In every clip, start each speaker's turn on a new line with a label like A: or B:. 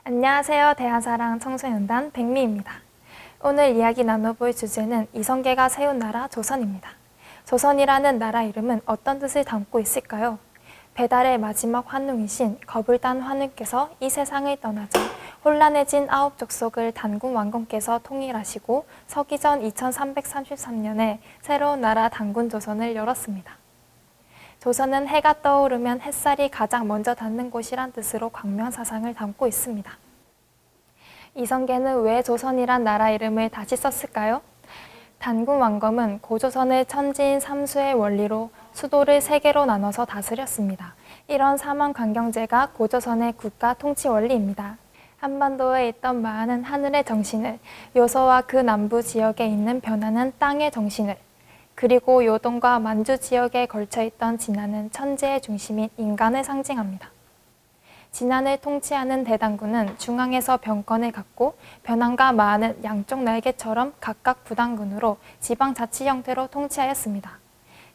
A: 안녕하세요. 대한사랑 청소년단 백미입니다. 오늘 이야기 나눠볼 주제는 이성계가 세운 나라 조선입니다. 조선이라는 나라 이름은 어떤 뜻을 담고 있을까요? 배달의 마지막 환웅이신 거불단 환웅께서 이 세상을 떠나자 혼란해진 아홉 족속을 단군 왕건께서 통일하시고 서기전 2333년에 새로운 나라 단군 조선을 열었습니다. 조선은 해가 떠오르면 햇살이 가장 먼저 닿는 곳이란 뜻으로 광명사상을 담고 있습니다. 이성계는 왜 조선이란 나라 이름을 다시 썼을까요? 단군 왕검은 고조선의 천지인 삼수의 원리로 수도를 세 개로 나눠서 다스렸습니다. 이런 삼원관경제가 고조선의 국가 통치 원리입니다. 한반도에 있던 많은 하늘의 정신을, 요서와 그 남부 지역에 있는 변하는 땅의 정신을, 그리고 요동과 만주 지역에 걸쳐있던 진안은 천지의 중심인 인간을 상징합니다. 진안을 통치하는 대당군은 중앙에서 병권을 갖고 변환과 마하는 양쪽 날개처럼 각각 부당군으로 지방자치 형태로 통치하였습니다.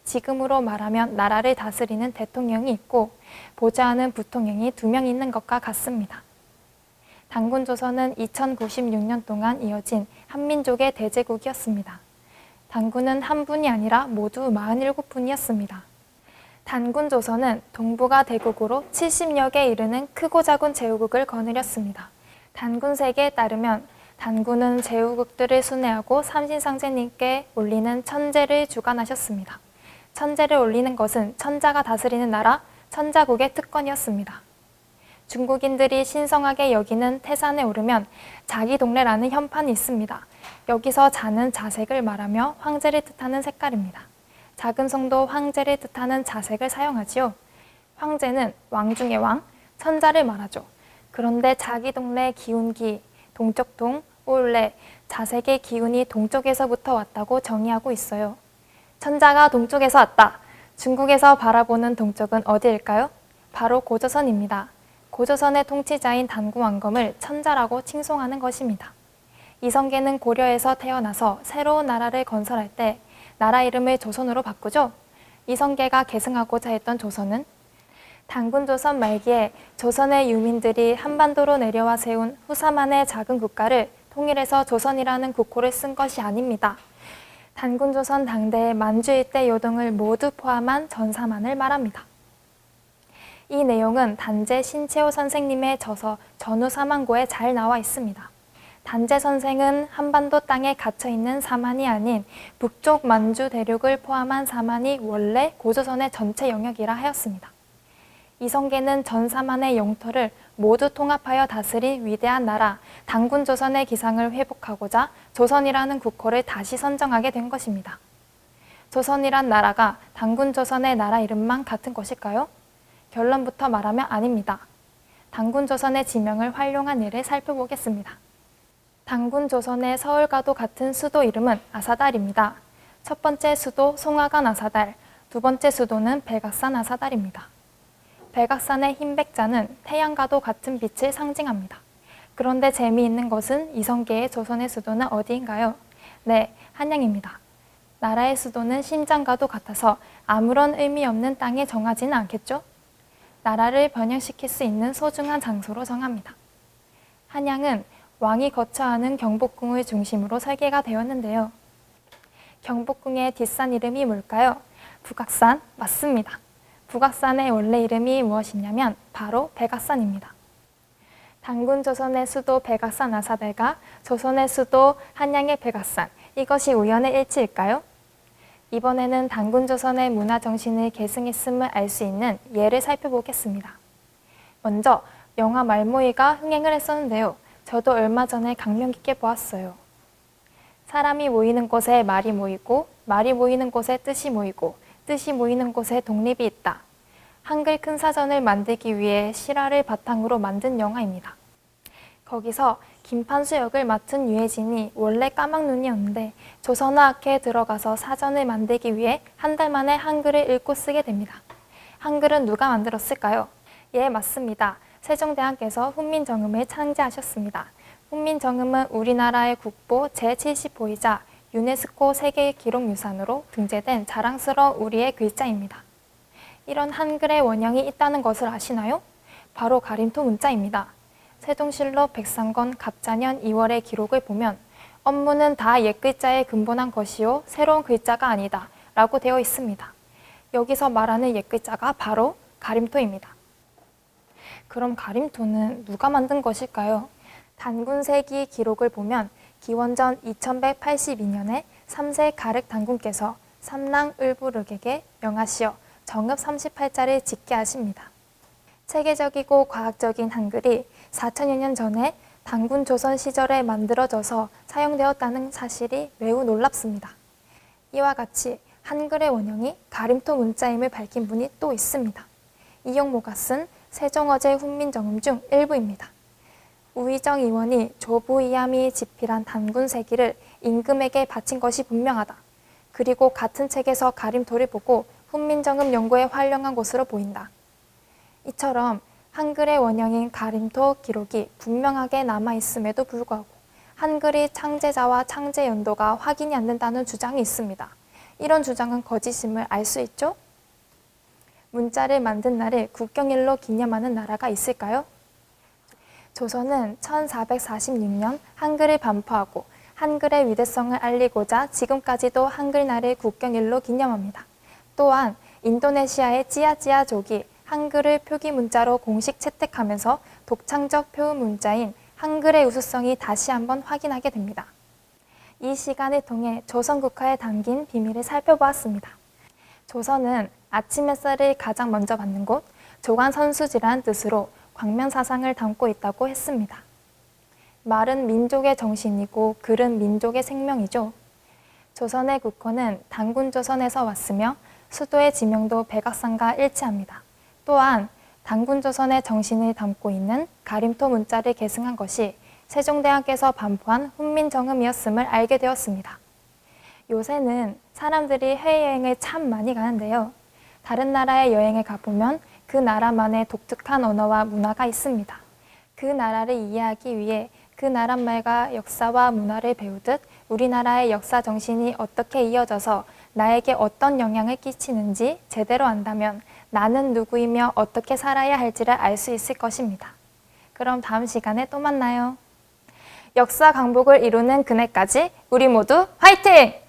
A: 지금으로 말하면 나라를 다스리는 대통령이 있고 보좌하는 부통령이 2명 있는 것과 같습니다. 단군 조선은 2096년 동안 이어진 한민족의 대제국이었습니다. 단군은 한 분이 아니라 모두 47분이었습니다. 단군 조선은 동북아 대국으로 70여 개 이르는 크고 작은 제후국을 거느렸습니다. 단군세계에 따르면 단군은 제후국들을 순회하고 삼신상제님께 올리는 천제를 주관하셨습니다. 천제를 올리는 것은 천자가 다스리는 나라 천자국의 특권이었습니다. 중국인들이 신성하게 여기는 태산에 오르면 자기동래라는 현판이 있습니다. 여기서 자는 자색을 말하며 황제를 뜻하는 색깔입니다. 작은 성도 황제를 뜻하는 자색을 사용하지요. 황제는 왕 중의 왕, 천자를 말하죠. 그런데 자기동래 기운기, 동쪽동, 올래, 자색의 기운이 동쪽에서부터 왔다고 정의하고 있어요. 천자가 동쪽에서 왔다. 중국에서 바라보는 동쪽은 어디일까요? 바로 고조선입니다. 고조선의 통치자인 단군 왕검을 천자라고 칭송하는 것입니다. 이성계는 고려에서 태어나서 새로운 나라를 건설할 때 나라 이름을 조선으로 바꾸죠. 이성계가 계승하고자 했던 조선은 단군 조선 말기에 조선의 유민들이 한반도로 내려와 세운 후사만의 작은 국가를 통일해서 조선이라는 국호를 쓴 것이 아닙니다. 단군 조선 당대의 만주 일대 요동을 모두 포함한 전사만을 말합니다. 이 내용은 단제 신채호 선생님의 저서 전후사만고에 잘 나와 있습니다. 단제 선생은 한반도 땅에 갇혀있는 사만이 아닌 북쪽 만주 대륙을 포함한 사만이 원래 고조선의 전체 영역이라 하였습니다. 이성계는 전 사만의 영토를 모두 통합하여 다스린 위대한 나라 단군 조선의 기상을 회복하고자 조선이라는 국호를 다시 선정하게 된 것입니다. 조선이란 나라가 단군 조선의 나라 이름만 같은 것일까요? 결론부터 말하면 아닙니다. 단군 조선의 지명을 활용한 예를 살펴보겠습니다. 단군 조선의 서울과도 같은 수도 이름은 아사달입니다. 첫 번째 수도 송화관 아사달, 두 번째 수도는 백악산 아사달입니다. 백악산의 흰 백자는 태양과도 같은 빛을 상징합니다. 그런데 재미있는 것은 이성계의 조선의 수도는 어디인가요? 네, 한양입니다. 나라의 수도는 심장과도 같아서 아무런 의미 없는 땅에 정하지는 않겠죠? 나라를 번영시킬 수 있는 소중한 장소로 정합니다. 한양은 왕이 거처하는 경복궁을 중심으로 설계가 되었는데요. 경복궁의 뒷산 이름이 뭘까요? 북악산 맞습니다. 북악산의 원래 이름이 무엇이냐면 바로 백악산입니다. 단군 조선의 수도 백악산 아사달과 조선의 수도 한양의 백악산, 이것이 우연의 일치일까요? 이번에는 단군 조선의 문화 정신을 계승했음을 알 수 있는 예를 살펴보겠습니다. 먼저 영화 말모이가 흥행을 했었는데요. 저도 얼마 전에 감명 깊게 보았어요. 사람이 모이는 곳에 말이 모이고 말이 모이는 곳에 뜻이 모이고 뜻이 모이는 곳에 독립이 있다. 한글 큰 사전을 만들기 위해 실화를 바탕으로 만든 영화입니다. 거기서 김판수 역을 맡은 유해진이 원래 까막눈이었는데 조선어학회에 들어가서 사전을 만들기 위해 한 달 만에 한글을 읽고 쓰게 됩니다. 한글은 누가 만들었을까요? 예, 맞습니다. 세종대왕께서 훈민정음을 창제하셨습니다. 훈민정음은 우리나라의 국보 제75이자 유네스코 세계기록유산으로 등재된 자랑스러운 우리의 글자입니다. 이런 한글의 원형이 있다는 것을 아시나요? 바로 가림토 문자입니다. 세종실록 백상권 갑자년 2월의 기록을 보면 업무는 다 옛글자에 근본한 것이요 새로운 글자가 아니다 라고 되어 있습니다. 여기서 말하는 옛글자가 바로 가림토입니다. 그럼 가림토는 누가 만든 것일까요? 단군세기 기록을 보면 기원전 2182년에 3세 가륵 단군께서 삼랑 을부륵에게 명하시어 정읍 38자를 짓게 하십니다. 체계적이고 과학적인 한글이 4천여 년 전에 단군 조선 시절에 만들어져서 사용되었다는 사실이 매우 놀랍습니다. 이와 같이 한글의 원형이 가림토 문자임을 밝힌 분이 또 있습니다. 이용모가 쓴 세종어제 훈민정음 중 일부입니다. 우의정 의원이 조부이암이 집필한 단군세기를 임금에게 바친 것이 분명하다. 그리고 같은 책에서 가림토를 보고 훈민정음 연구에 활용한 것으로 보인다. 이처럼 한글의 원형인 가림토 기록이 분명하게 남아있음에도 불구하고 한글이 창제자와 창제 연도가 확인이 안 된다는 주장이 있습니다. 이런 주장은 거짓임을 알 수 있죠? 문자를 만든 날을 국경일로 기념하는 나라가 있을까요? 조선은 1446년 한글을 반포하고 한글의 위대성을 알리고자 지금까지도 한글날을 국경일로 기념합니다. 또한 인도네시아의 찌아찌아족이 한글을 표기 문자로 공식 채택하면서 독창적 표음 문자인 한글의 우수성이 다시 한번 확인하게 됩니다. 이 시간을 통해 조선 국화에 담긴 비밀을 살펴보았습니다. 조선은 아침 햇살을 가장 먼저 받는 곳, 조관선수지라는 뜻으로 광명사상을 담고 있다고 했습니다. 말은 민족의 정신이고 글은 민족의 생명이죠. 조선의 국호는 단군조선에서 왔으며 수도의 지명도 백악산과 일치합니다. 또한 단군조선의 정신을 담고 있는 가림토 문자를 계승한 것이 세종대왕께서 반포한 훈민정음이었음을 알게 되었습니다. 요새는 사람들이 해외여행을 참 많이 가는데요. 다른 나라에 여행을 가보면 그 나라만의 독특한 언어와 문화가 있습니다. 그 나라를 이해하기 위해 그 나라 말과 역사와 문화를 배우듯 우리나라의 역사 정신이 어떻게 이어져서 나에게 어떤 영향을 끼치는지 제대로 안다면 나는 누구이며 어떻게 살아야 할지를 알 수 있을 것입니다. 그럼 다음 시간에 또 만나요. 역사 강복을 이루는 그날까지 우리 모두 화이팅!